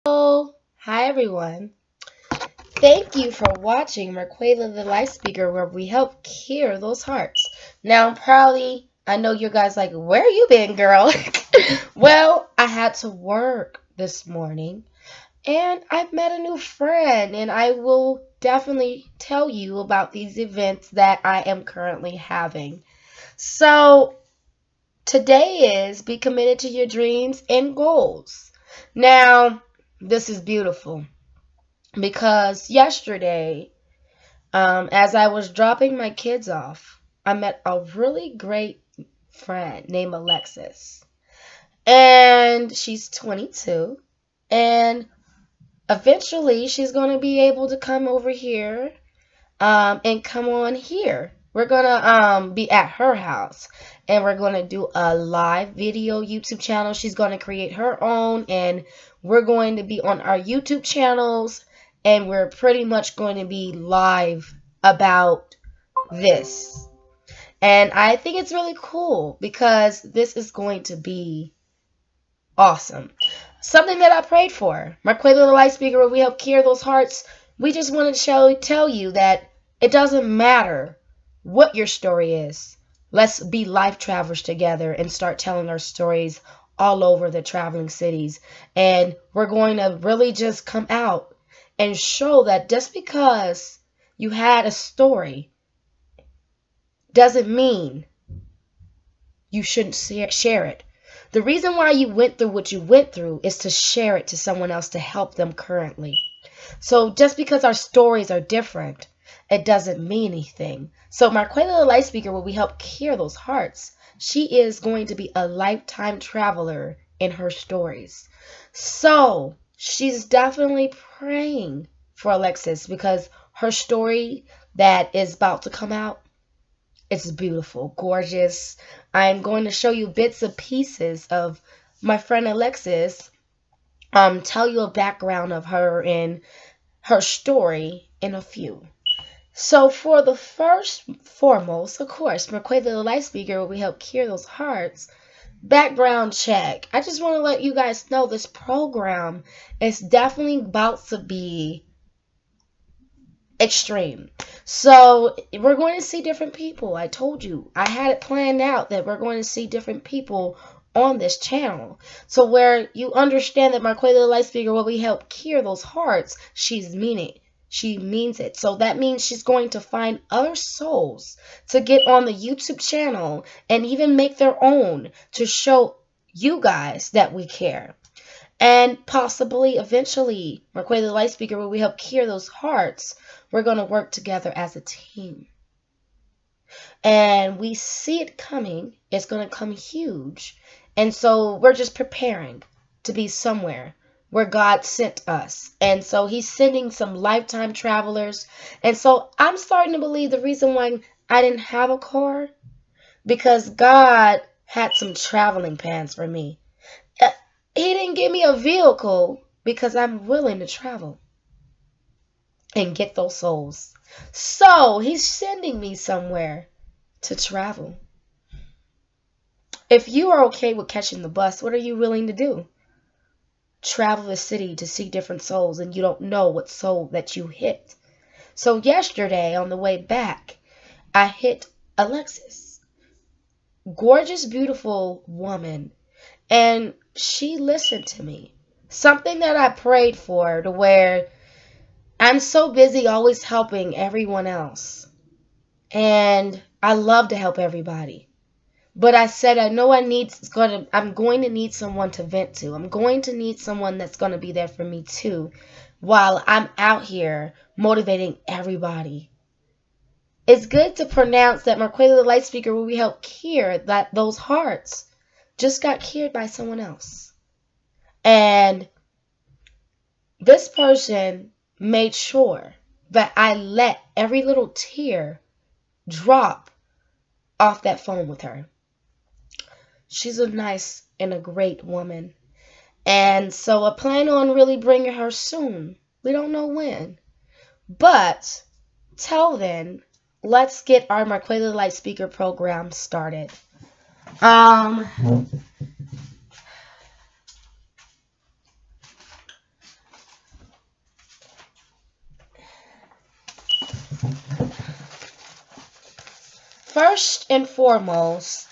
Hello. Hi, everyone. Thank you for watching Marquayla the Light Speaker, where we help cure those hearts. Now, probably, I know you guys like, where you been, girl? Well, I had to work this morning, and I've met a new friend, and I will definitely tell you about these events that I am currently having. So, today is be committed to your dreams and goals. Now, this is beautiful because yesterday, as I was dropping my kids off, I met a really great friend named Alexis. And she's 22. And eventually, she's going to be able to come over here and come on here. We're going to be at her house. And we're going to do a live video YouTube channel. She's going to create her own. And we're going to be on our YouTube channels. And we're pretty much going to be live about this. And I think it's really cool because this is going to be awesome. Something that I prayed for. Marquayla the Light Speaker, where we help cure those hearts. We just wanted to tell you that it doesn't matter what your story is. Let's be life travelers together and start telling our stories all over the traveling cities. And we're going to really just come out and show that just because you had a story doesn't mean you shouldn't share it. The reason why you went through what you went through is to share it to someone else to help them currently. So just because our stories are different, it doesn't mean anything. So Marquayla the Light Speaker, where we help cure those hearts, she is going to be a lifetime traveler in her stories. So she's definitely praying for Alexis because her story that is about to come out, it's beautiful, gorgeous. I'm going to show you bits and pieces of my friend Alexis, tell you a background of her and her story in a few. So for the foremost, of course, Marquayla the Light Speaker, where we help cure those hearts, background check. I just want to let you guys know this program is definitely about to be extreme. So we're going to see different people. I told you, I had it planned out that we're going to see different people on this channel. So where you understand that Marquayla the Light Speaker, where we help cure those hearts, she means it. So that means she's going to find other souls to get on the YouTube channel and even make their own to show you guys that we care. And possibly, eventually, Marquayla the Light Speaker, where we help cure those hearts, we're going to work together as a team. And we see it coming. It's going to come huge. And so we're just preparing to be somewhere where God sent us. And so he's sending some lifetime travelers. And so I'm starting to believe the reason why I didn't have a car, because God had some traveling plans for me. He didn't give me a vehicle because I'm willing to travel and get those souls. So he's sending me somewhere to travel. If you are okay with catching the bus, what are you willing to do? Travel the city to see different souls, and you don't know what soul that you hit. So yesterday on the way back, I hit Alexis. Gorgeous, beautiful woman. And she listened to me. Something that I prayed for, to where I'm so busy always helping everyone else. And I love to help everybody. But I said, I know I'm going to need someone to vent to. I'm going to need someone that's going to be there for me too, while I'm out here motivating everybody. It's good to pronounce that Marquayla the Light Speaker, where we help cure that those hearts, just got cured by someone else. And this person made sure that I let every little tear drop off that phone with her. She's a nice and a great woman. And so I plan on really bringing her soon. We don't know when. But till then, let's get our Marquayla the Light Speaker program started. first and foremost,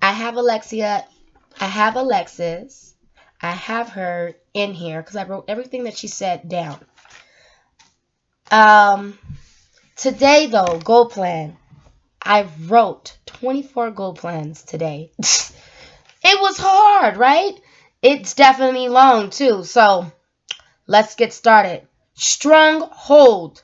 I have Alexia, I have Alexis, I have her in here because I wrote everything that she said down. Today though, goal plan. I wrote 24 goal plans today. It was hard, right? It's definitely long too. So let's get started. Stronghold.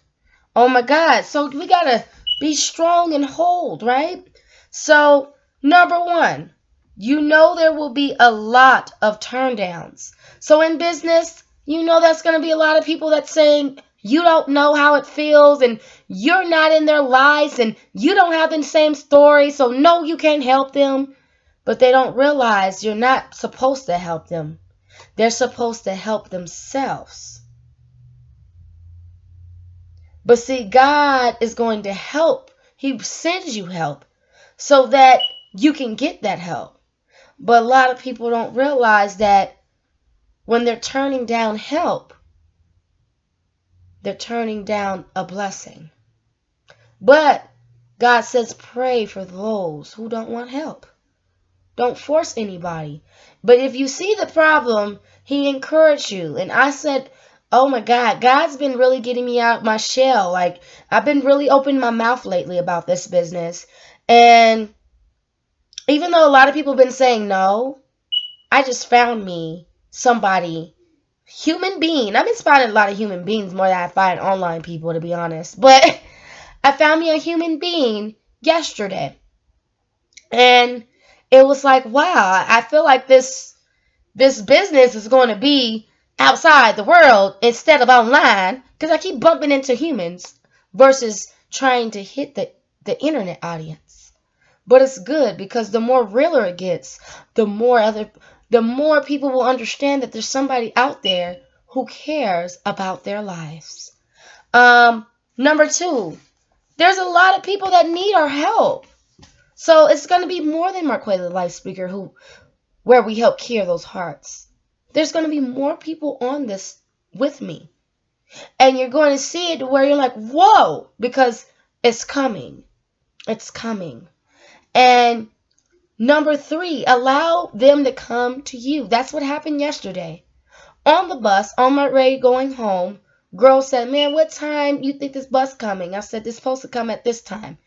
Oh my God. So we gotta be strong and hold, right? So number one, you know there will be a lot of turndowns. So in business, you know that's gonna be a lot of people that's saying you don't know how it feels and you're not in their lives and you don't have the same story, so no, you can't help them. But they don't realize you're not supposed to help them. They're supposed to help themselves. But see, God is going to help. He sends you help so that you can get that help. But a lot of people don't realize that when they're turning down help, they're turning down a blessing. But God says pray for those who don't want help. Don't force anybody. But if you see the problem, He encouraged you. And I said, oh my God, God's been really getting me out of my shell. Like, I've been really opening my mouth lately about this business. And even though a lot of people have been saying no, I just found me somebody, human being. I've been spotting a lot of human beings more than I find online people, to be honest. But I found me a human being yesterday. And it was like, wow, I feel like this business is going to be outside the world instead of online because I keep bumping into humans versus trying to hit the internet audience. But it's good because the more realer it gets, the more people will understand that there's somebody out there who cares about their lives. Number two, there's a lot of people that need our help. So it's going to be more than Marquayla, the life speaker, where we help cure those hearts. There's going to be more people on this with me. And you're going to see it where you're like, whoa, because it's coming. It's coming. And number three, allow them to come to you. That's what happened yesterday. On the bus, on my way going home, girl said, man, what time you think this bus coming? I said, it's supposed to come at this time.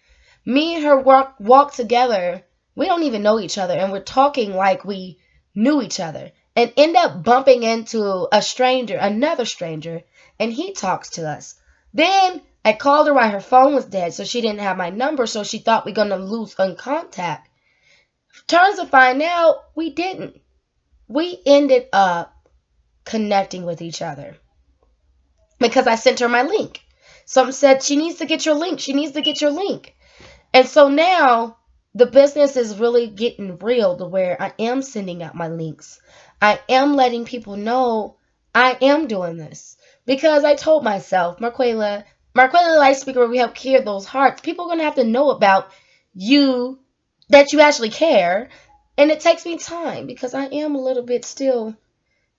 Me and her walk together. We don't even know each other, and we're talking like we knew each other, and end up bumping into a stranger, another stranger, and he talks to us. Then I called her while her phone was dead, so she didn't have my number, so she thought we were going to lose contact. Turns to find out we didn't. We ended up connecting with each other because I sent her my link. Some said she needs to get your link. She needs to get your link. And so now the business is really getting real to where I am sending out my links. I am letting people know I am doing this. Because I told myself, Marquayla the life speaker, where we help cure those hearts, people are going to have to know about you, that you actually care. And it takes me time because I am a little bit still,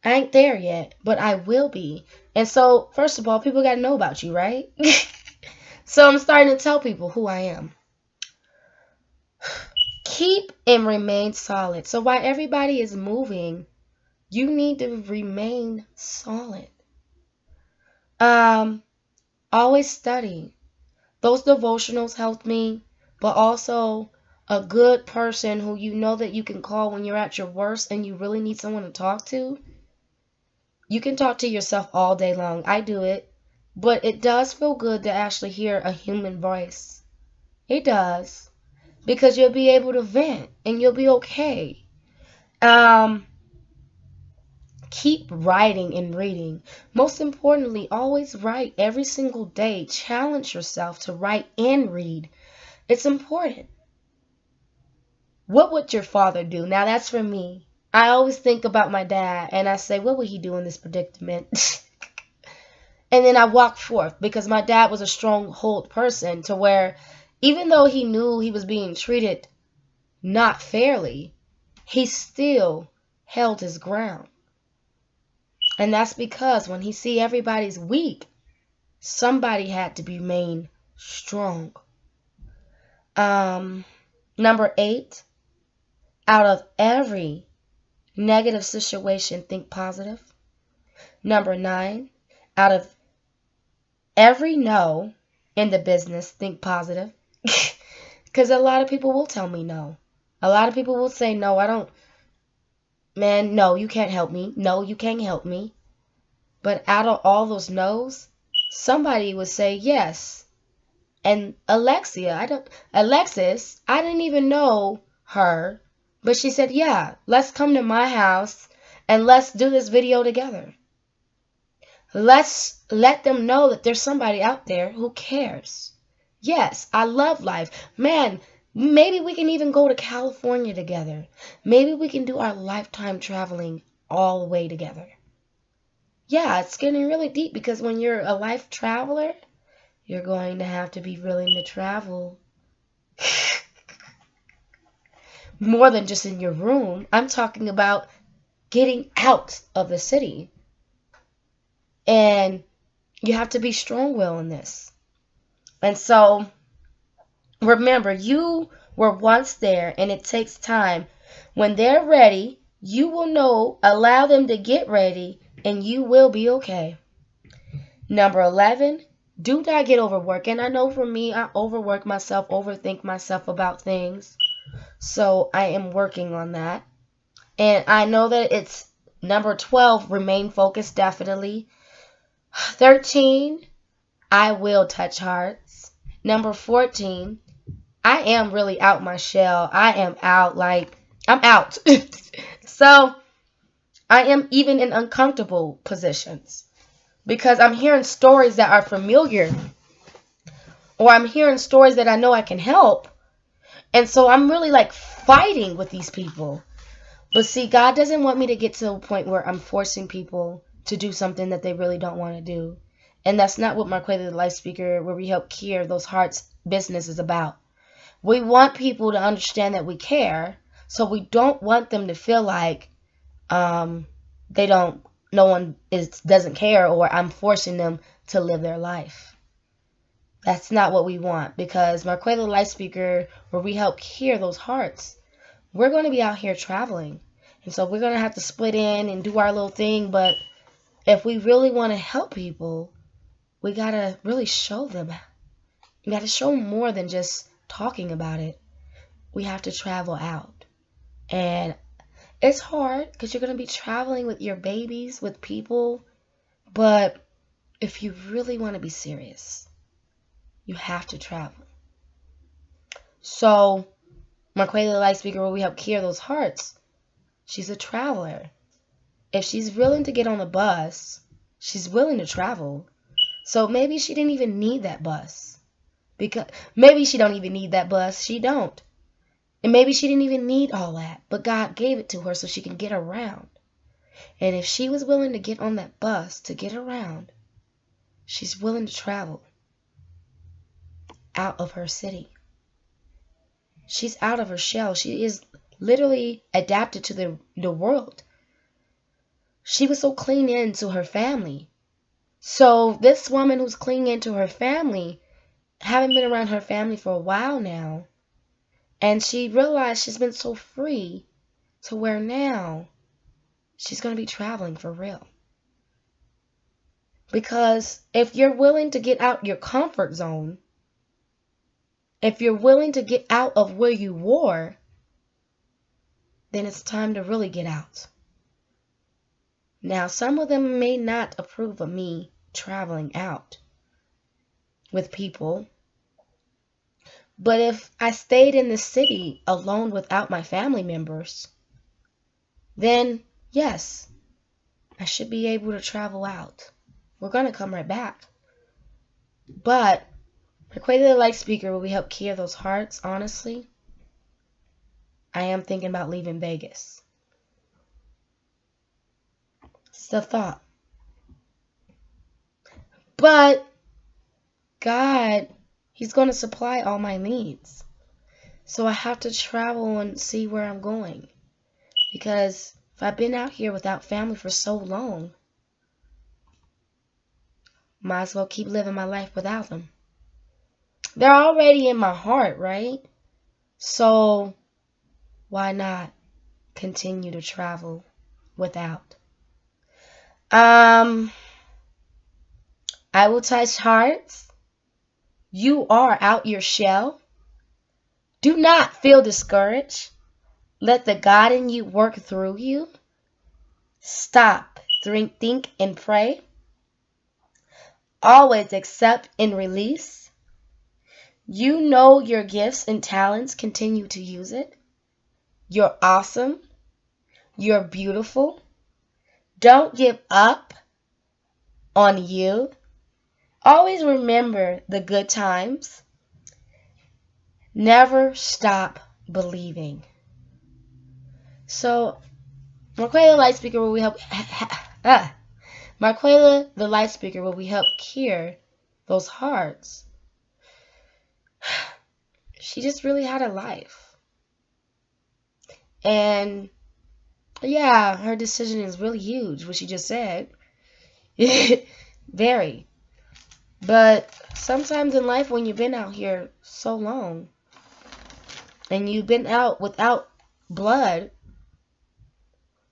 I ain't there yet, but I will be. And so, first of all, people got to know about you, right? So I'm starting to tell people who I am. Keep and remain solid. So while everybody is moving, you need to remain solid. Always study. Those devotionals helped me, but also a good person who you know that you can call when you're at your worst and you really need someone to talk to. You can talk to yourself all day long. I do it. But it does feel good to actually hear a human voice. It does. Because you'll be able to vent and you'll be okay. Keep writing and reading. Most importantly, always write every single day. Challenge yourself to write and read. It's important. What would your father do? Now that's for me. I always think about my dad and I say, what would he do in this predicament? And then I walk forth because my dad was a stronghold person to where even though he knew he was being treated not fairly, he still held his ground. And that's because when he see everybody's weak, somebody had to remain strong. Number 8, out of every negative situation, think positive. Number 9, out of every no in the business, think positive. Because a lot of people will tell me no. A lot of people will say, no, I don't, man, no, you can't help me. No, you can't help me. But out of all those no's, somebody would say yes. And Alexis, I didn't even know her, but she said, yeah, let's come to my house and let's do this video together. Let's let them know that there's somebody out there who cares. Yes, I love life. Man, maybe we can even go to California together. Maybe we can do our lifetime traveling all the way together. Yeah, it's getting really deep because when you're a life traveler, you're going to have to be willing to travel more than just in your room. I'm talking about getting out of the city. And you have to be strong-willed in this. And so, remember, you were once there, and it takes time. When they're ready, you will know, allow them to get ready, and you will be okay. Number 11, do not get overworked. And I know for me, I overwork myself, overthink myself about things. So I am working on that. And I know that it's number 12, remain focused, definitely. 13, I will touch hearts. Number 14, I am really out my shell. I am out, like, I'm out. So I am even in uncomfortable positions because I'm hearing stories that are familiar, or I'm hearing stories that I know I can help. And so I'm really like fighting with these people. But see, God doesn't want me to get to a point where I'm forcing people to do something that they really don't want to do. And that's not what Marquayla the Life Speaker, where we help cure those hearts, business is about. We want people to understand that we care, so we don't want them to feel like they don't, no one doesn't care, or I'm forcing them to live their life. That's not what we want, because Marquayla the Life Speaker, where we help cure those hearts, we're going to be out here traveling. And so we're going to have to split in and do our little thing, but if we really want to help people, we got to really show them. We got to show them more than just talking about it. We have to travel out. And it's hard because you're going to be traveling with your babies, with people. But if you really want to be serious, you have to travel. So, Marquayla the Life Speaker, where we help cure those hearts, she's a traveler. If she's willing to get on the bus, she's willing to travel. So maybe she didn't even need that bus. Because maybe she don't even need that bus. She don't. And maybe she didn't even need all that. But God gave it to her so she can get around. And if she was willing to get on that bus to get around, she's willing to travel out of her city. She's out of her shell. She is literally adapted to the world. She was so clinging into her family. So this woman who's clinging into her family, having been around her family for a while now, and she realized she's been so free to where now she's going to be traveling for real. Because if you're willing to get out your comfort zone, if you're willing to get out of where you were, then it's time to really get out. Now, some of them may not approve of me traveling out with people. But if I stayed in the city alone without my family members, then yes, I should be able to travel out. We're going to come right back. But Marquayla the Life Speaker, where we help cure those hearts, honestly, I am thinking about leaving Vegas. It's the thought. But God, He's going to supply all my needs. So I have to travel and see where I'm going. Because if I've been out here without family for so long, might as well keep living my life without them. They're already in my heart, right? So why not continue to travel without? I will touch hearts. You are out your shell. Do not feel discouraged. Let the God in you work through you. Stop, think, and pray. Always accept and release. You know your gifts and talents. Continue to use it. You're awesome. You're beautiful. Don't give up on you. Always remember the good times. Never stop believing. So, Marquayla Light Speaker, where we help Marquayla the Light Speaker, where we help cure those hearts. She just really had a life. And yeah, her decision is really huge, what she just said. Very. But sometimes in life, when you've been out here so long, and you've been out without blood,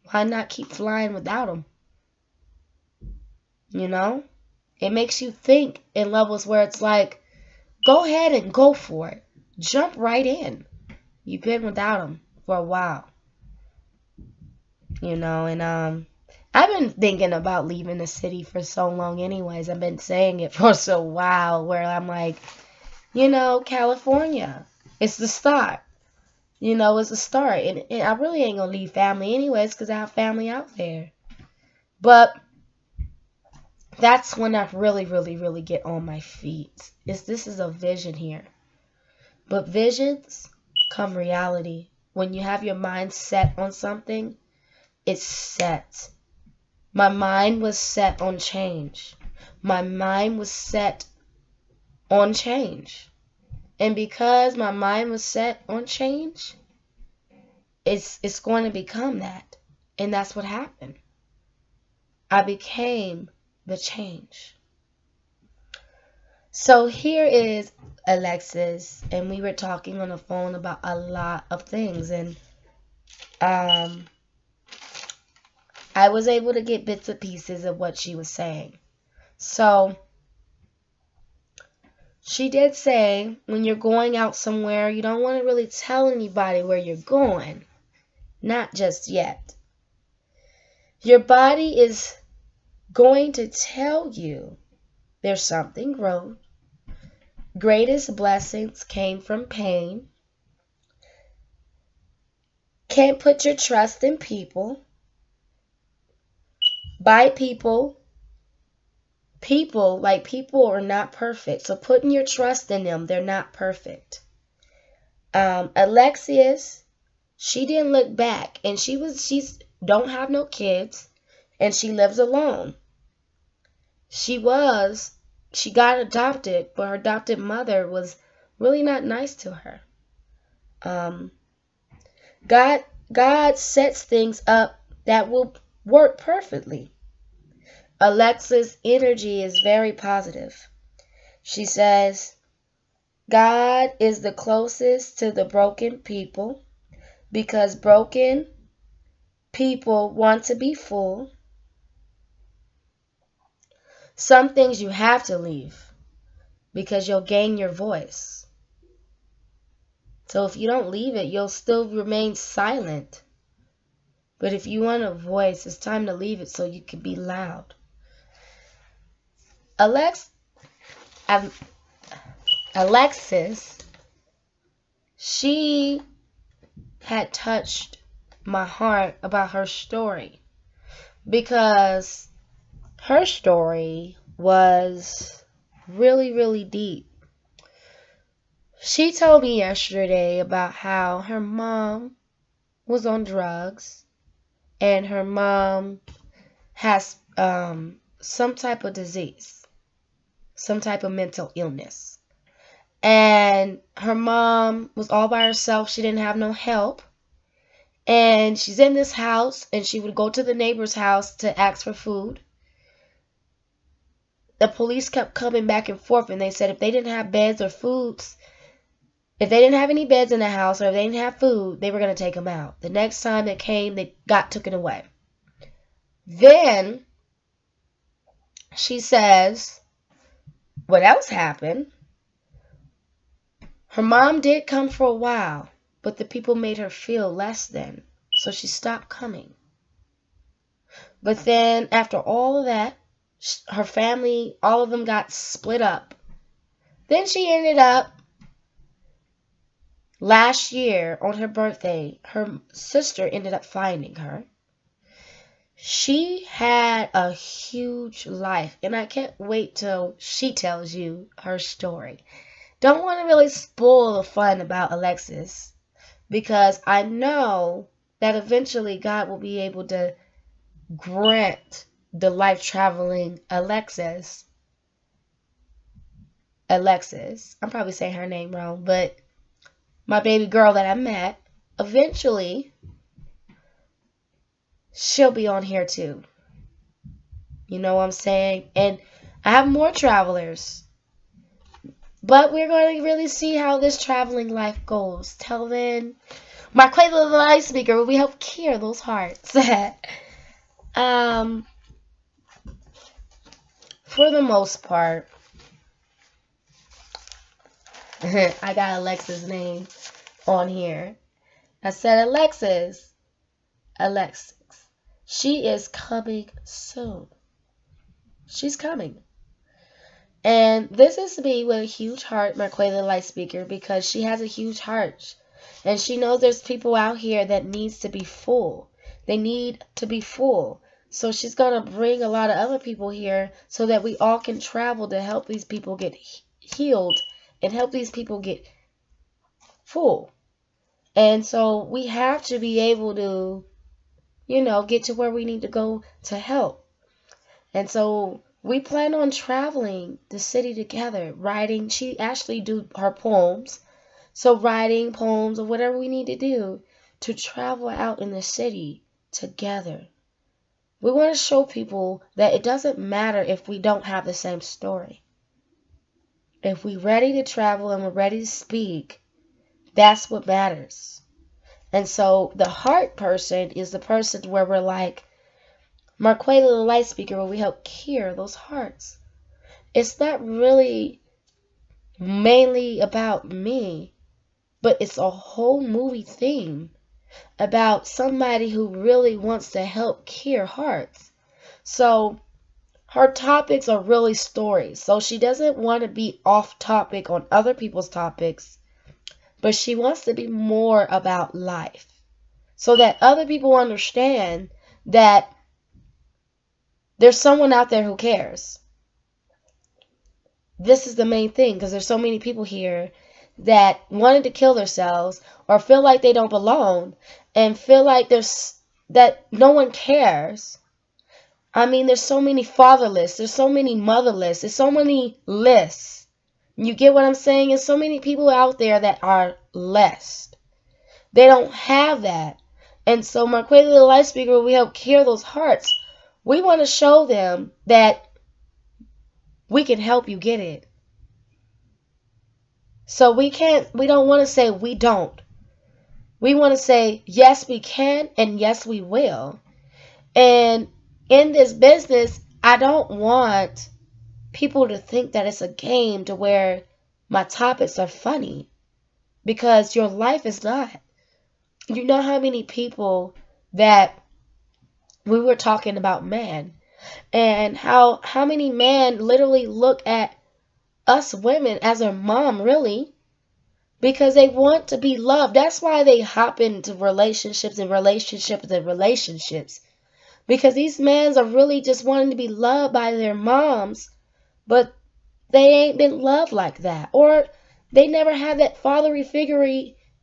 why not keep flying without them? You know? It makes you think in levels where it's like, go ahead and go for it. Jump right in. You've been without them for a while. You know, and I've been thinking about leaving the city for so long anyways. I've been saying it for so while where I'm like, you know, California, it's the start. You know, it's the start. And I really ain't going to leave family anyways because I have family out there. But that's when I really, really, really get on my feet. This is a vision here. But visions come reality. When you have your mind set on something, it's set. My mind was set on change. My mind was set on change. And because my mind was set on change, it's going to become that. And that's what happened. I became the change. So here is Alexis, and we were talking on the phone about a lot of things, and I was able to get bits and pieces of what she was saying. So she did say when you're going out somewhere, you don't want to really tell anybody where you're going. Not just yet. Your body is going to tell you there's something wrong. Greatest blessings came from pain. Can't put your trust in people. By people. People are not perfect. So putting your trust in them, they're not perfect. Alexius, she didn't look back, and she's don't have no kids, and she lives alone. She got adopted, but her adopted mother was really not nice to her. God sets things up that will work perfectly. Alexa's energy is very positive. She says, God is the closest to the broken people because broken people want to be full. Some things you have to leave because you'll gain your voice. So if you don't leave it, you'll still remain silent. But if you want a voice, it's time to leave it so you can be loud. Alexis, she had touched my heart about her story because her story was really, really deep. She told me yesterday about how her mom was on drugs and her mom has some type of disease, some type of mental illness. And her mom was all by herself. She didn't have no help. And she's in this house, and she would go to the neighbor's house to ask for food. the police kept coming back and forth, and they said if they didn't have beds or foods, if they didn't have any beds in the house or if they didn't have food, they were going to take them out. The next time it came, they took it away. Then she says, what else happened? Her mom did come for a while, but the people made her feel less than, so she stopped coming. But then after all of that, her family, all of them got split up. Then she ended up, last year on her birthday, her sister ended up finding her. She had a huge life, and I can't wait till she tells you her story. Don't want to really spoil the fun about Alexis, because I know that eventually God will be able to grant the life-traveling Alexis, I'm probably saying her name wrong, but my baby girl that I met, eventually she'll be on here too. You know what I'm saying? And I have more travelers, but we're going to really see how this traveling life goes. Till then, Marquayla the live speaker, will we help cure those hearts? For the most part, I got Alexa's name on here. I said, Alexis. She is coming soon. She's coming. And this is me with a huge heart, Marquayla the light speaker, because she has a huge heart. And she knows there's people out here that needs to be full. They need to be full. So she's going to bring a lot of other people here so that we all can travel to help these people get healed and help these people get full. And so we have to be able to, get to where we need to go to help. And so we plan on traveling the city together, writing. She actually do her poems. So writing poems or whatever we need to do to travel out in the city together. We want to show people that it doesn't matter if we don't have the same story. If we're ready to travel and we're ready to speak, that's what matters. And so the heart person is the person where we're like, Marquayla the light speaker, where we help cure those hearts. It's not really mainly about me, but it's a whole movie theme about somebody who really wants to help cure hearts. So her topics are really stories. So she doesn't want to be off topic on other people's topics, but she wants to be more about life so that other people understand that there's someone out there who cares. This is the main thing, because there's so many people here that wanted to kill themselves or feel like they don't belong and feel like that no one cares. I mean, there's so many fatherless, there's so many motherless, there's so many less. You get what I'm saying? There's so many people out there that are less. They don't have that. And so Marquayla the light speaker, we help cure those hearts. We want to show them that we can help you get it. So we don't want to say we don't. We want to say, yes, we can, and yes, we will. And in this business, I don't want people to think that it's a game to where my topics are funny, because your life is not. You know how many people that we were talking about men, and how many men literally look at us women as their mom, really, because they want to be loved. That's why they hop into relationships and relationships and relationships, because these men are really just wanting to be loved by their moms, but they ain't been loved like that, or they never had that fatherly figure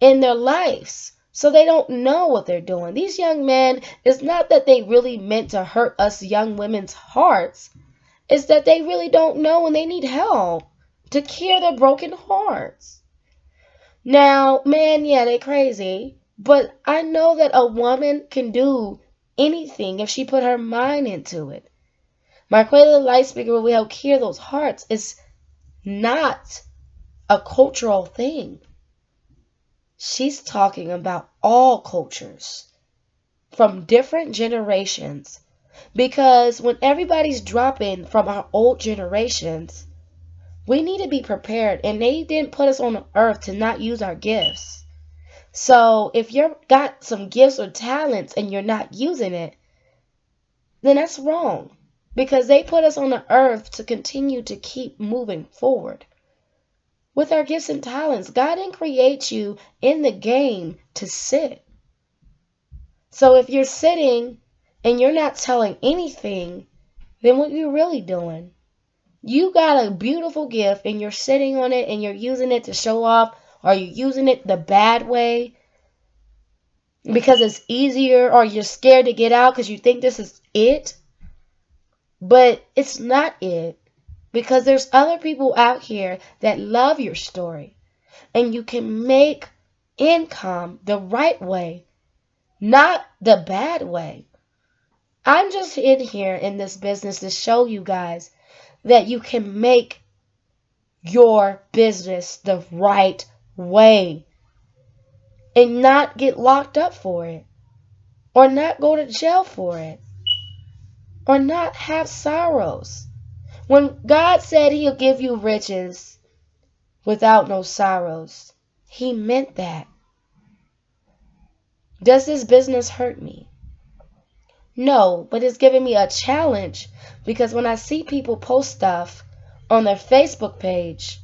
in their lives, so they don't know what they're doing. These young men, it's not that they really meant to hurt us young women's hearts. It's that they really don't know and they need help to cure their broken hearts. Now, man, yeah, they crazy, but I know that a woman can do anything if she put her mind into it. Marquayla the light speaker, where we help cure those hearts, is not a cultural thing. She's talking about all cultures from different generations. Because when everybody's dropping from our old generations, we need to be prepared. And they didn't put us on the earth to not use our gifts. So if you've got some gifts or talents and you're not using it, then that's wrong. Because they put us on the earth to continue to keep moving forward. With our gifts and talents, God didn't create you in the game to sit. So if you're sitting and you're not telling anything, then what are you really doing? You got a beautiful gift and you're sitting on it and you're using it to show off, or you're using it the bad way because it's easier, or you're scared to get out because you think this is it. But it's not it, because there's other people out here that love your story, and you can make income the right way, not the bad way. I'm just in here in this business to show you guys that you can make your business the right way and not get locked up for it, or not go to jail for it, or not have sorrows. When God said he'll give you riches without no sorrows, he meant that. Does this business hurt me? No, but it's giving me a challenge, because when I see people post stuff on their Facebook page,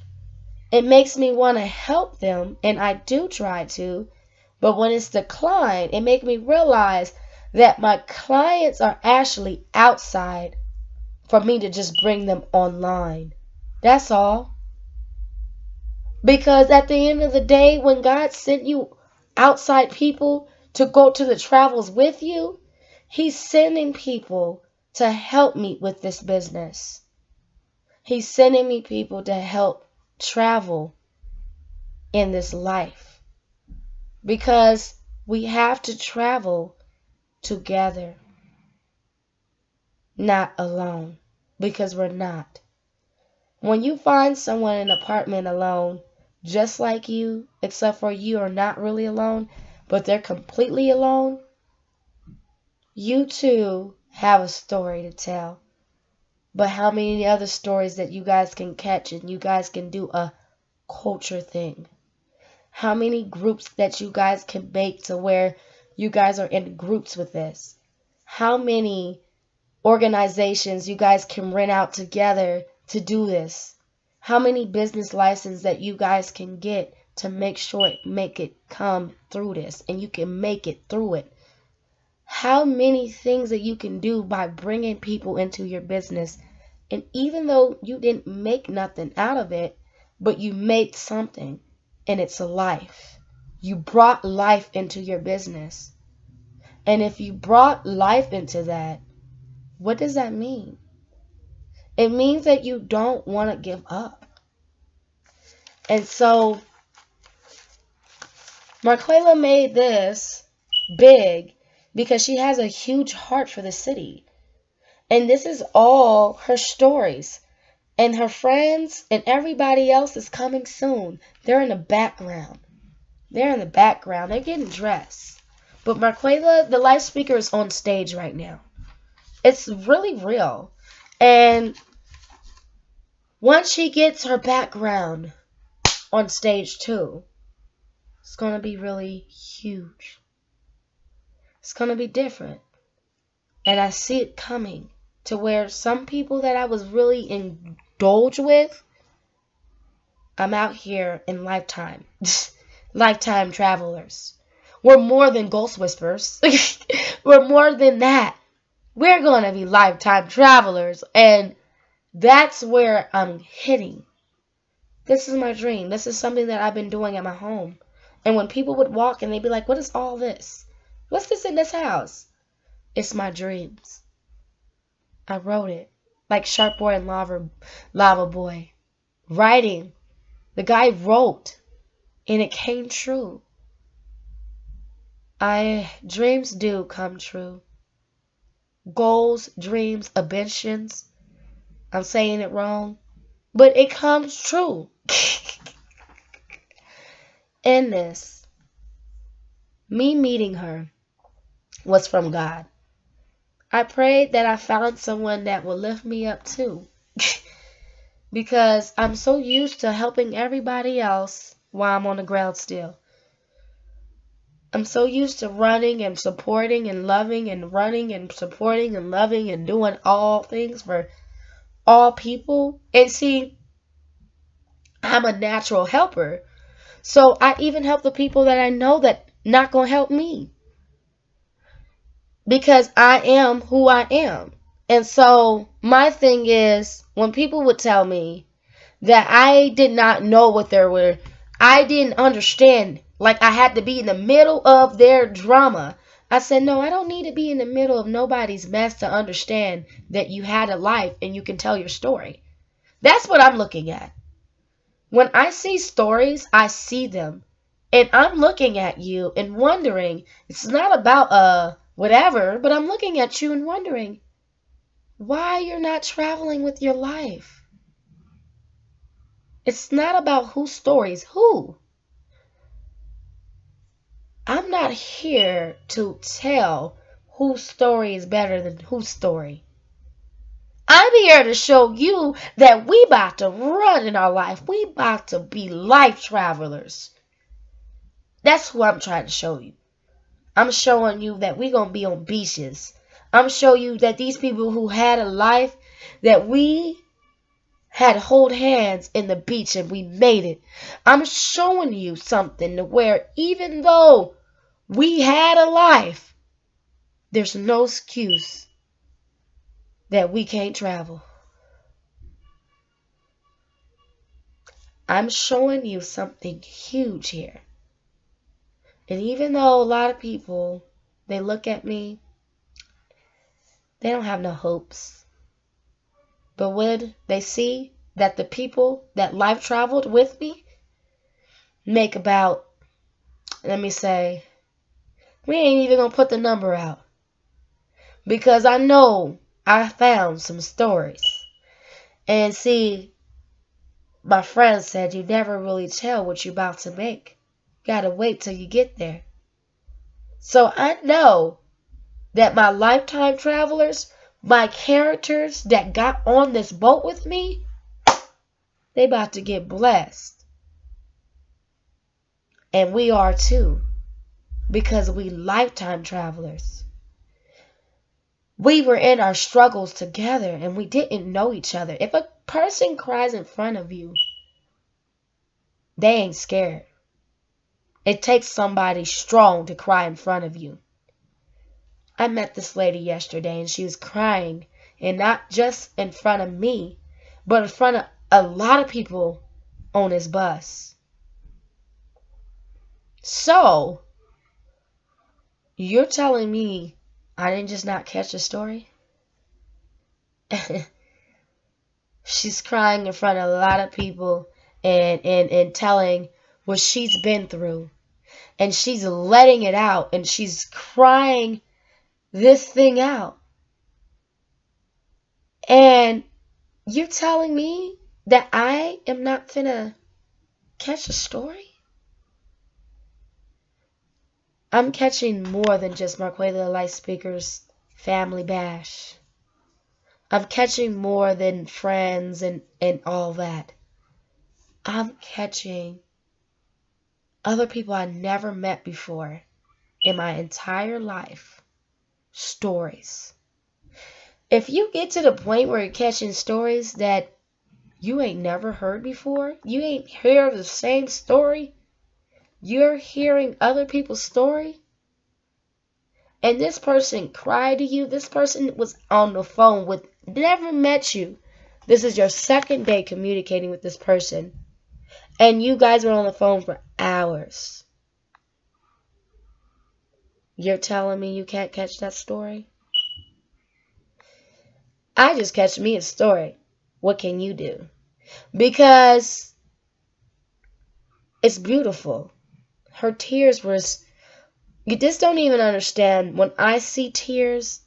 it makes me want to help them, and I do try to, but when it's declined, it makes me realize that my clients are actually outside for me to just bring them online. That's all. Because at the end of the day, when God sent you outside people to go to the travels with you, he's sending people to help me with this business. He's sending me people to help travel in this life. Because we have to travel together, not alone, because we're not. When you find someone in an apartment alone, just like you, except for you are not really alone, but they're completely alone, you too have a story to tell. But how many other stories that you guys can catch and you guys can do a culture thing? How many groups that you guys can make to where you guys are in groups with this? How many organizations you guys can rent out together to do this? How many business licenses that you guys can get to make sure make it come through this, and you can make it through it? How many things that you can do by bringing people into your business, and even though you didn't make nothing out of it, but you made something, and it's a life. You brought life into your business. And if you brought life into that, what does that mean? It means that you don't want to give up. And so Marquayla made this big because she has a huge heart for the city. And this is all her stories. And her friends and everybody else is coming soon. They're in the background. They're in the background. They're getting dressed. But Marquayla, the live speaker, is on stage right now. It's really real. And once she gets her background on stage too, it's going to be really huge. It's going to be different. And I see it coming to where some people that I was really indulged with, I'm out here in lifetime. Lifetime travelers. We're more than ghost whispers. We're more than that. We're going to be lifetime travelers. And that's where I'm hitting. This is my dream. This is something that I've been doing at my home. And when people would walk and they'd be like, what is all this? What's this in this house? It's my dreams. I wrote it. Like Sharp Boy and Lava Boy. Writing. The guy wrote. And it came true. Dreams do come true. Goals, dreams, ambitions, I'm saying it wrong, but it comes true. In this, me meeting her was from God. I prayed that I found someone that will lift me up too. Because I'm so used to helping everybody else while I'm on the ground still. I'm so used to running and supporting and loving and running and supporting and loving and doing all things for all people. And see, I'm a natural helper. So I even help the people that I know that not going to help me. Because I am who I am. And so my thing is, when people would tell me that I did not know what they were, I didn't understand, like I had to be in the middle of their drama. I said, no, I don't need to be in the middle of nobody's mess to understand that you had a life and you can tell your story. That's what I'm looking at. When I see stories, I see them. And I'm looking at you and wondering, it's not about whatever, but I'm looking at you and wondering why you're not traveling with your life. It's not about whose stories, who. I'm not here to tell whose story is better than whose story. I'm here to show you that we about to run in our life. We about to be life travelers. That's who I'm trying to show you. I'm showing you that we're going to be on beaches. I'm showing you that these people who had a life, that we had hold hands in the beach and we made it. I'm showing you something to where even though we had a life, there's no excuse that we can't travel. I'm showing you something huge here. And even though a lot of people, they look at me, they don't have no hopes. But when they see that the people that life traveled with me make about, let me say, we ain't even gonna put the number out. Because I know I found some stories. And see, my friend said you never really tell what you're about to make. Gotta wait till you get there. So I know that my lifetime travelers, my characters that got on this boat with me, they about to get blessed. And we are too. Because we lifetime travelers. We were in our struggles together and we didn't know each other. If a person cries in front of you, they ain't scared. It takes somebody strong to cry in front of you. I met this lady yesterday and she was crying, and not just in front of me, but in front of a lot of people on this bus. So, you're telling me I didn't just not catch the story? She's crying in front of a lot of people and telling what she's been through. And she's letting it out and she's crying this thing out. And you're telling me that I am not finna catch a story? I'm catching more than just Marquayla the Light Speaker's family bash. I'm catching more than friends and all that. I'm catching other people I never met before in my entire life. Stories. If you get to the point where you're catching stories that you ain't never heard before, you ain't heard the same story, you're hearing other people's story, and this person cried to you, this person was on the phone with, never met you, this is your second day communicating with this person, and you guys were on the phone for hours. You're telling me you can't catch that story? I just catch me a story. What can you do? Because it's beautiful. Her tears was, you just don't even understand. When I see tears,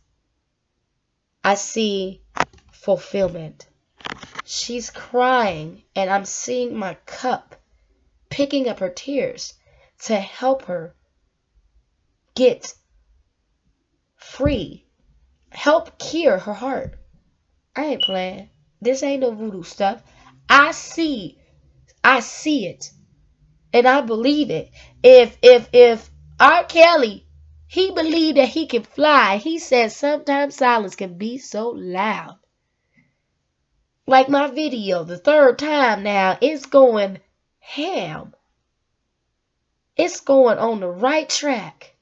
I see fulfillment. She's crying, and I'm seeing my cup picking up her tears to help her get free, help cure her heart. I ain't playing. This ain't no voodoo stuff. I see it, and I believe it. If R. Kelly, he believed that he can fly, he said sometimes silence can be so loud. Like my video, the third time now, it's going ham. It's going on the right track.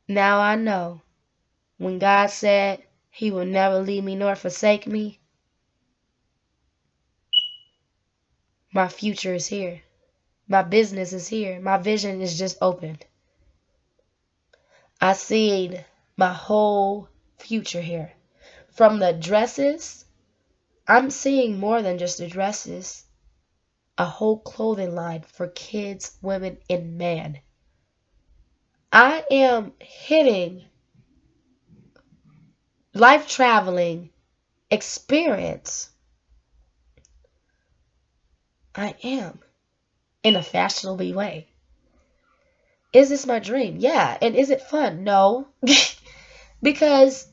Now I know when God said he will never leave me nor forsake me, my future is here. My business is here. My vision is just opened. I seen my whole future here. From the dresses, I'm seeing more than just the dresses. A whole clothing line for kids, women, and men. I am hitting life traveling experience. I am. In a fashionable way. Is this my dream? Yeah. And is it fun? No. Because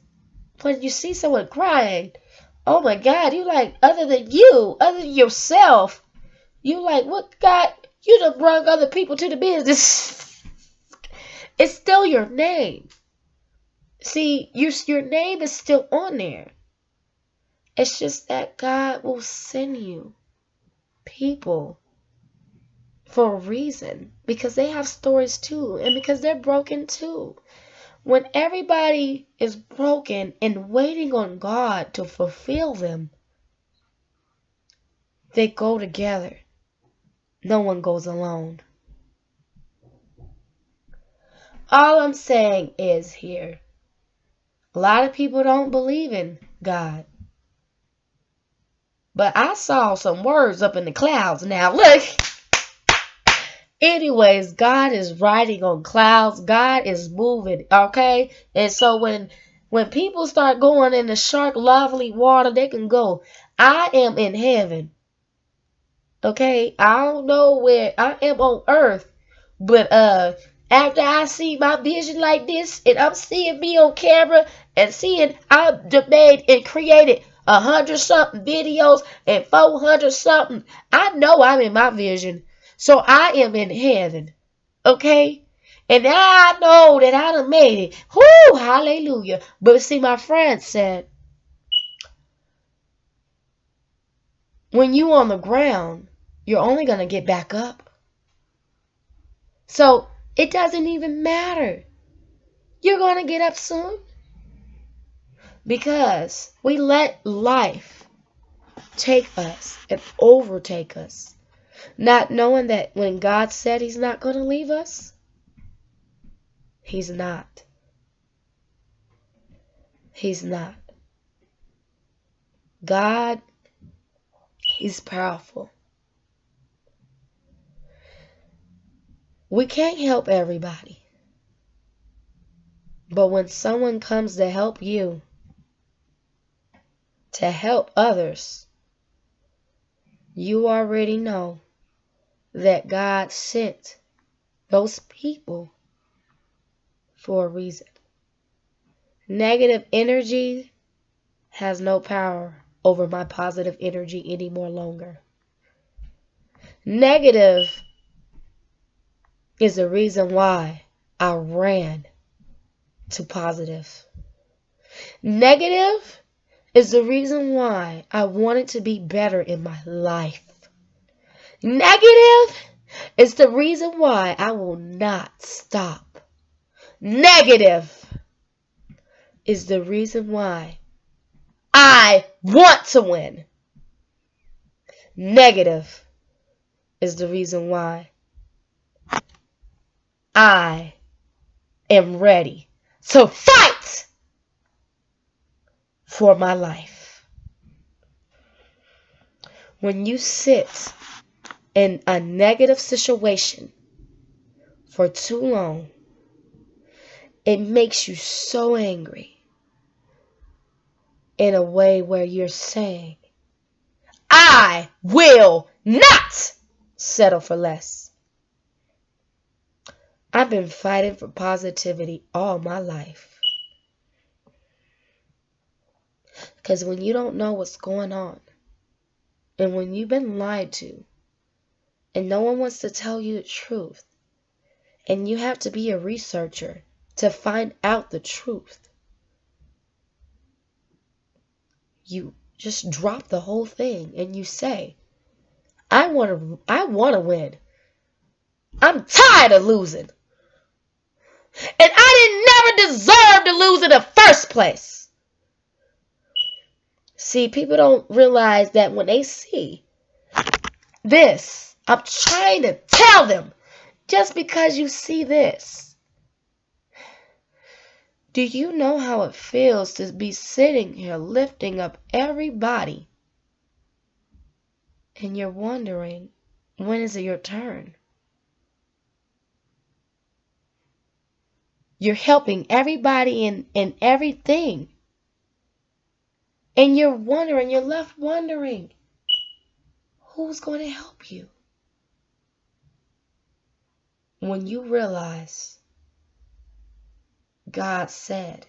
when you see someone crying, oh my God, you like, other than you, other than yourself, you like, what God, you done brought other people to the business. It's still your name. See, your name is still on there. It's just that God will send you people for a reason, because they have stories too, and because they're broken too. When everybody is broken and waiting on God to fulfill them, they go together. No one goes alone. All I'm saying is here, a lot of people don't believe in God. But I saw some words up in the clouds now. Look. Anyways, God is riding on clouds. God is moving, okay? And so when people start going in the shark lovely water, they can go, I am in heaven. Okay? I don't know where I am on earth. But after I see my vision like this, and I'm seeing me on camera, and seeing I've made and created 100-something videos and 400-something, I know I'm in my vision. So I am in heaven. Okay? And now I know that I done made it. Whoo, hallelujah. But see, my friend said, when you on the ground, you're only going to get back up. So it doesn't even matter. You're going to get up soon. Because we let life take us and overtake us. Not knowing that when God said he's not going to leave us, he's not. He's not. God, he's powerful. We can't help everybody. But when someone comes to help you, to help others, you already know that God sent those people for a reason. Negative energy has no power over my positive energy any more longer. Negative is the reason why I ran to positive. Negative is the reason why I wanted to be better in my life. Negative is the reason why I will not stop. Negative is the reason why I want to win. Negative is the reason why I am ready to fight for my life. When you sit in a negative situation for too long, it makes you so angry in a way where you're saying, I will not settle for less. I've been fighting for positivity all my life. Because when you don't know what's going on, and when you've been lied to, and no one wants to tell you the truth, and you have to be a researcher to find out the truth, you just drop the whole thing and you say, I want to win. I'm tired of losing. And I didn't never deserve to lose in the first place. See, people don't realize that when they see this, I'm trying to tell them, just because you see this, do you know how it feels to be sitting here lifting up everybody and you're wondering, when is it your turn? You're helping everybody in everything. And you're left wondering, who's going to help you? When you realize God said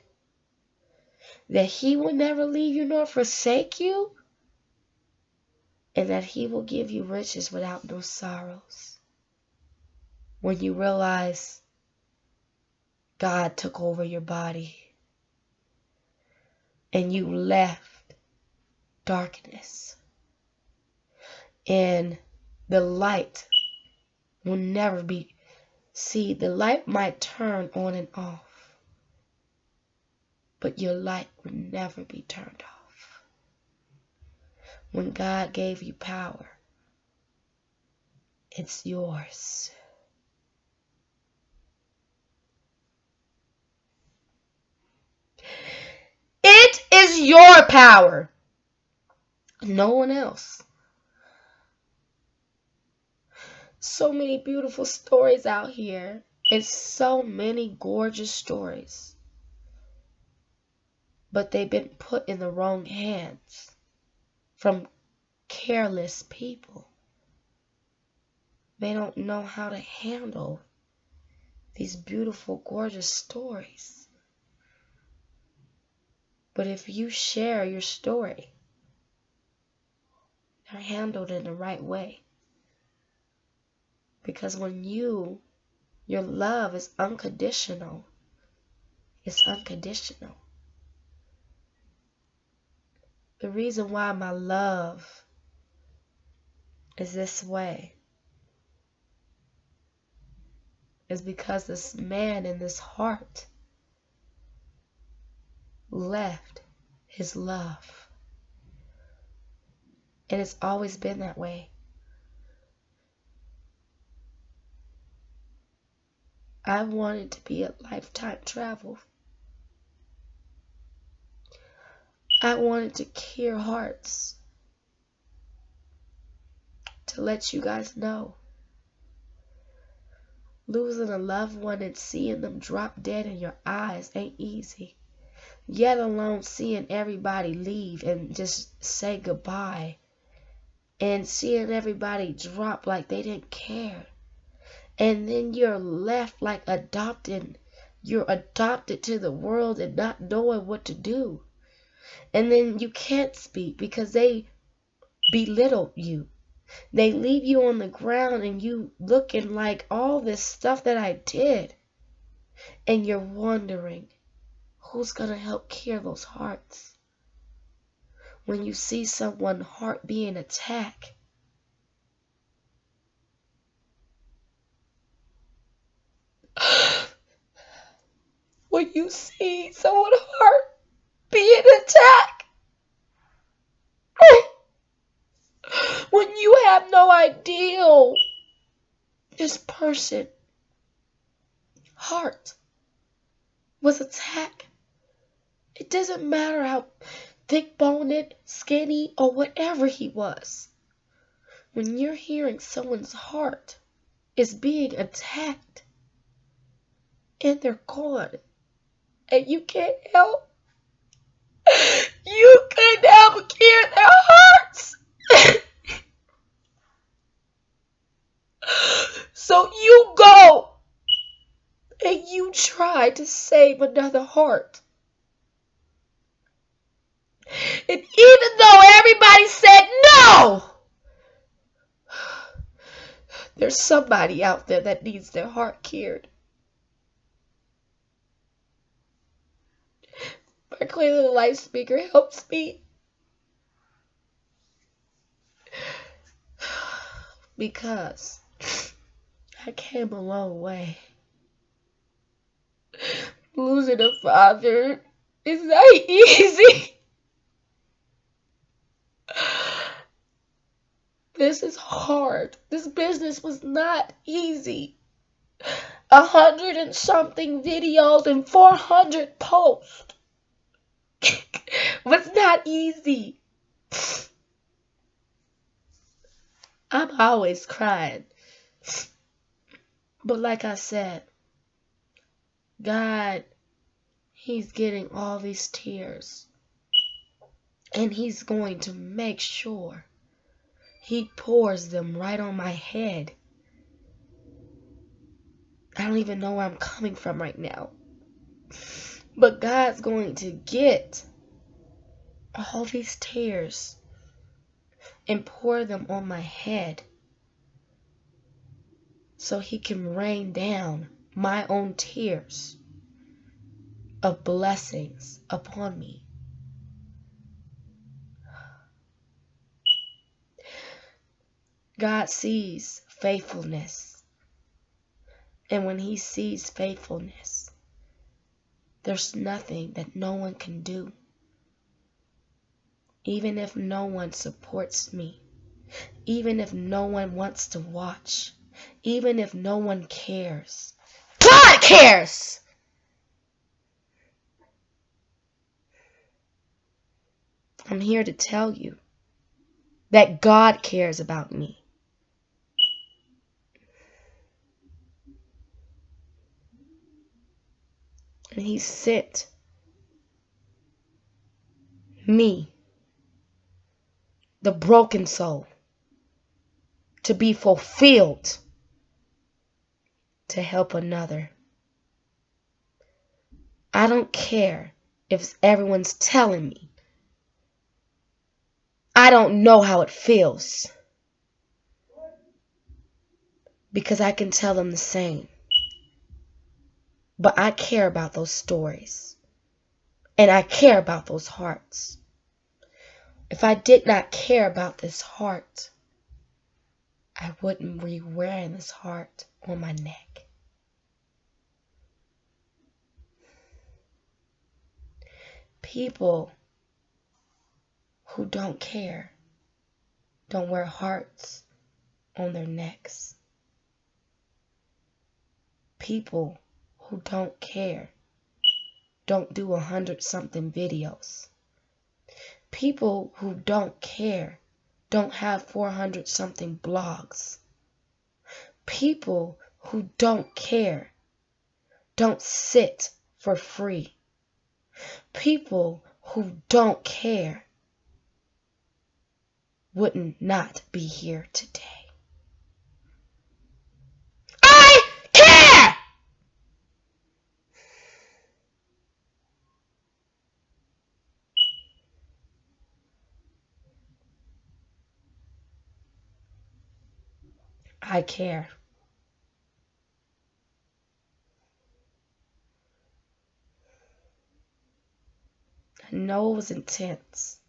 that He will never leave you nor forsake you, and that He will give you riches without no sorrows. When you realize God took over your body and you left darkness, and the light will never be. See, the light might turn on and off, but your light will never be turned off. When God gave you power, it's yours. It is your power. No one else. So many beautiful stories out here. It's so many gorgeous stories. But they've been put in the wrong hands from careless people. They don't know how to handle these beautiful, gorgeous stories. But if you share your story, they're handled in the right way. Because when your love is unconditional, it's unconditional. The reason why my love is this way is because this man in this heart left his love. And it's always been that way. I wanted to be a lifetime travel. I wanted to cure hearts. To let you guys know, losing a loved one and seeing them drop dead in your eyes ain't easy. Yet alone seeing everybody leave and just say goodbye. And seeing everybody drop like they didn't care. And then you're left like adopted. You're adopted to the world and not knowing what to do. And then you can't speak because they belittle you. They leave you on the ground and you looking like all this stuff that I did. And you're wondering, who's going to help cure those hearts? When you see someone's heart being attacked, when you see someone's heart being attacked, when you have no idea this person's heart was attacked, it doesn't matter how thick-boned, skinny, or whatever he was. When you're hearing someone's heart is being attacked and they're gone, and you can't help, you couldn't help but cure their hearts. tried to save another heart. And even though everybody said no, there's somebody out there that needs their heart cured. Marquayla, the life speaker, helps me because I came a long way. Losing a father is not easy. This is hard. This business was not easy. 100 and something videos and 400 posts was not easy. I'm always crying. But like I said, God, He's getting all these tears. And He's going to make sure He pours them right on my head. I don't even know where I'm coming from right now. But God's going to get all these tears and pour them on my head so He can rain down my own tears of blessings upon me. God sees faithfulness. And when He sees faithfulness, there's nothing that no one can do. Even if no one supports me, even if no one wants to watch, even if no one cares, God cares! I'm here to tell you that God cares about me. And He sent me, the broken soul, to be fulfilled, to help another. I don't care if everyone's telling me. I don't know how it feels, because I can tell them the same. But I care about those stories, and I care about those hearts. If I did not care about this heart, I wouldn't be wearing this heart on my neck. People who don't care don't wear hearts on their necks. People who don't care don't do 100-something videos. People who don't care don't have 400-something blogs. People who don't care don't sit for free. People who don't care wouldn't not be here today. I care! I care. I know it was intense,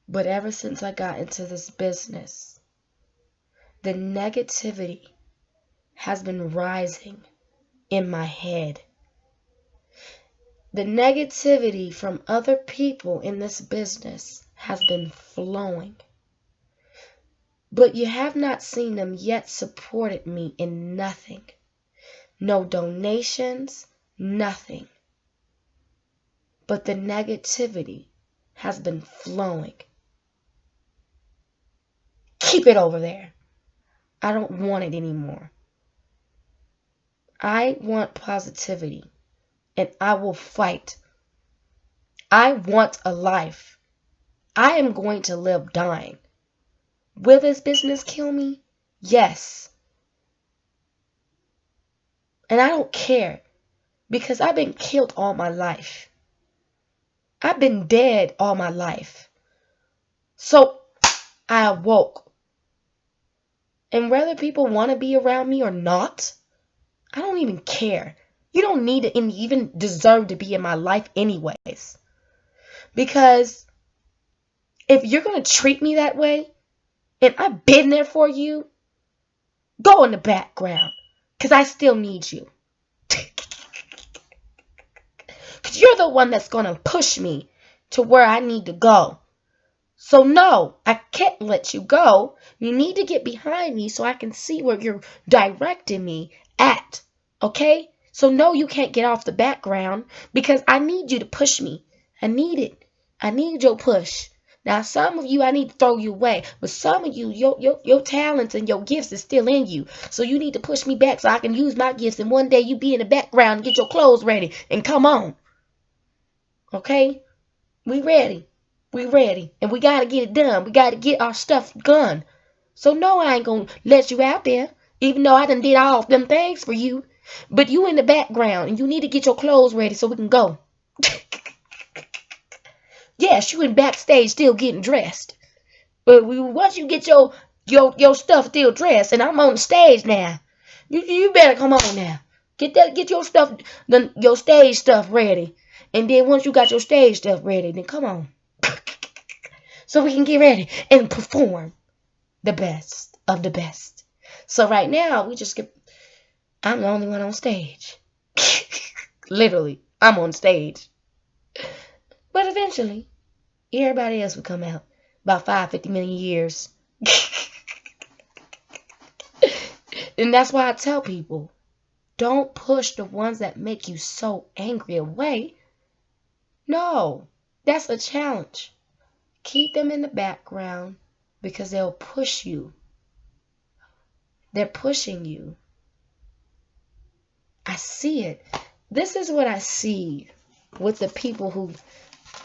but ever since I got into this business, the negativity has been rising in my head. The negativity from other people in this business has been flowing. But you have not seen them yet supported me in nothing. No donations, nothing. But the negativity has been flowing. Keep it over there. I don't want it anymore. I want positivity, and I will fight. I want a life. I am going to live dying. Will this business kill me? Yes. And I don't care because I've been killed all my life. I've been dead all my life. So I awoke. And whether people want to be around me or not, I don't even care. You don't need to even deserve to be in my life anyways. Because if you're going to treat me that way, and I've been there for you, go in the background. Because I still need you. Because you're the one that's going to push me to where I need to go. So no, I can't let you go. You need to get behind me so I can see where you're directing me at. Okay? So no, you can't get off the background because I need you to push me. I need it. I need your push. Now, some of you, I need to throw you away. But some of you, your talents and your gifts is still in you. So you need to push me back so I can use my gifts. And one day you be in the background and get your clothes ready. And come on. Okay? We ready. We ready. And we got to get it done. We got to get our stuff done. So no, I ain't going to let you out there. Even though I done did all of them things for you. But you in the background. And you need to get your clothes ready so we can go. Yes, you in backstage still getting dressed. But once you get your stuff still dressed. And I'm on the stage now. You better come on now. Get your stuff, your stage stuff ready. And then once you got your stage stuff ready, then come on. So we can get ready and perform the best of the best. So right now, I'm the only one on stage. Literally, I'm on stage. But eventually, everybody else will come out. About 550 million years. And that's why I tell people, don't push the ones that make you so angry away. No, that's a challenge. Keep them in the background because they'll push you. They're pushing you. I see it. This is what I see with the people who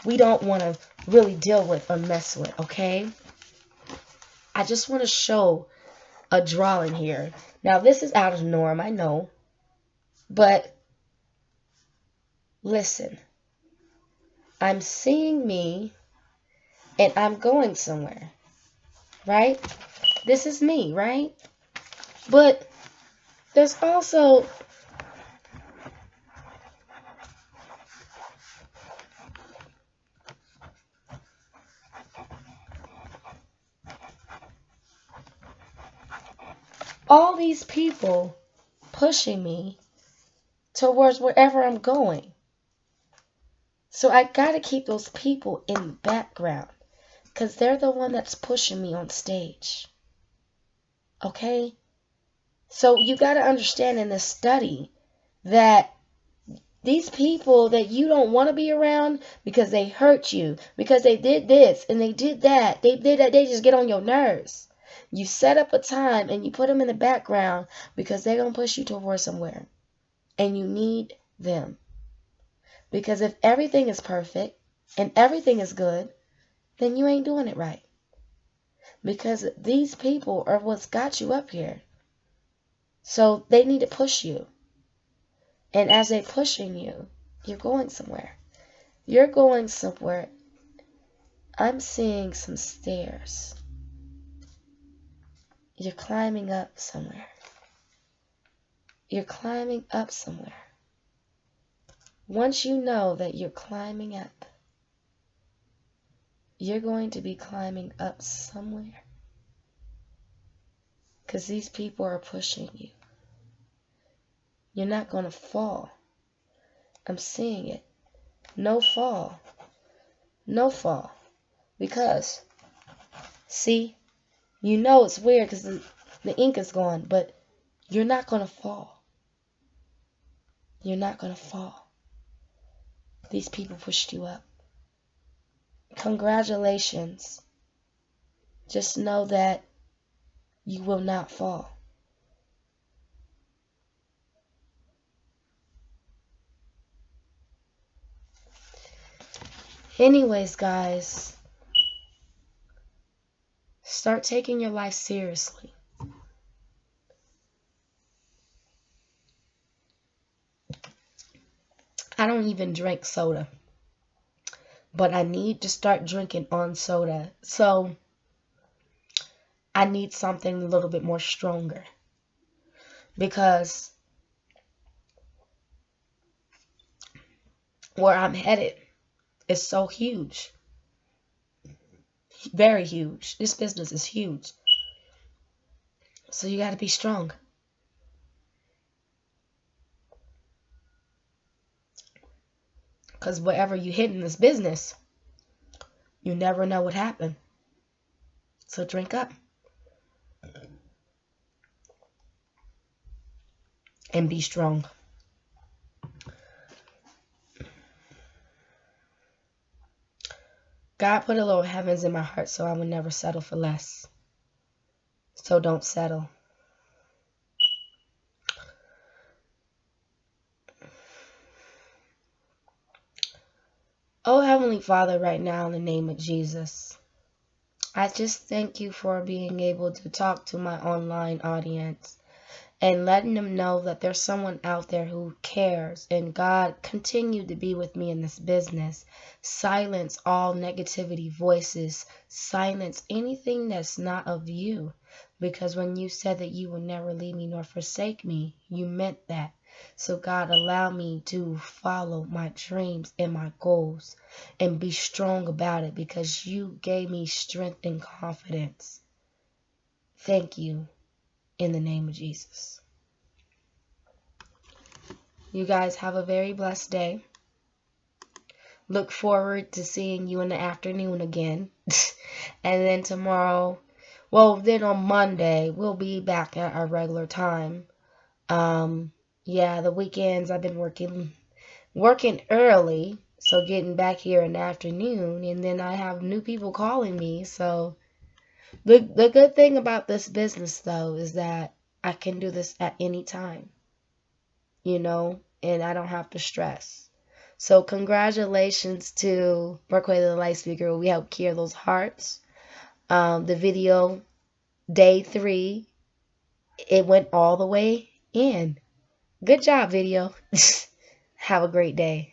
we don't want to really deal with or mess with, okay? I just want to show a drawing here. Now, this is out of norm, I know. But listen. I'm seeing me and I'm going somewhere, right? This is me, right? But there's also all these people pushing me towards wherever I'm going. So I gotta keep those people in the background because they're the one that's pushing me on stage. Okay? So you gotta understand in this study that these people that you don't want to be around because they hurt you, because they did this and they did that, they just get on your nerves. You set up a time and you put them in the background because they're going to push you towards somewhere. And you need them. Because if everything is perfect and everything is good, then you ain't doing it right. Because these people are what's got you up here. So they need to push you. And as they're pushing you, you're going somewhere. You're going somewhere. I'm seeing some stairs. You're climbing up somewhere. You're climbing up somewhere. Once you know that you're climbing up, you're going to be climbing up somewhere. Because these people are pushing you. You're not going to fall. I'm seeing it. No fall. No fall. Because, see, you know it's weird because the ink is gone, but you're not going to fall. You're not going to fall. These people pushed you up. Congratulations. Just know that you will not fall. Anyways, guys, start taking your life seriously. I don't even drink soda, but I need to start drinking on soda. So I need something a little bit more stronger, because where I'm headed is so huge. Very huge. This business is huge. So you got to be strong. Because wherever you hit in this business, you never know what happened. So drink up. And be strong. God put a little heavens in my heart so I would never settle for less. So don't settle. Oh, Heavenly Father, right now in the name of Jesus, I just thank you for being able to talk to my online audience and letting them know that there's someone out there who cares. And God, continue to be with me in this business. Silence all negativity voices. Silence anything that's not of you. Because when you said that you will never leave me nor forsake me, you meant that. So God, allow me to follow my dreams and my goals and be strong about it, because you gave me strength and confidence. Thank you in the name of Jesus. You guys have a very blessed day. Look forward to seeing you in the afternoon again. And then tomorrow, well, then on Monday, we'll be back at our regular time. Yeah, the weekends I've been working early, so getting back here in the afternoon, and then I have new people calling me. So the good thing about this business, though, is that I can do this at any time, you know, and I don't have to stress. So congratulations to Marquayla the Light Speaker. We helped cure those hearts. The video, day 3, it went all the way in. Good job, video. Have a great day.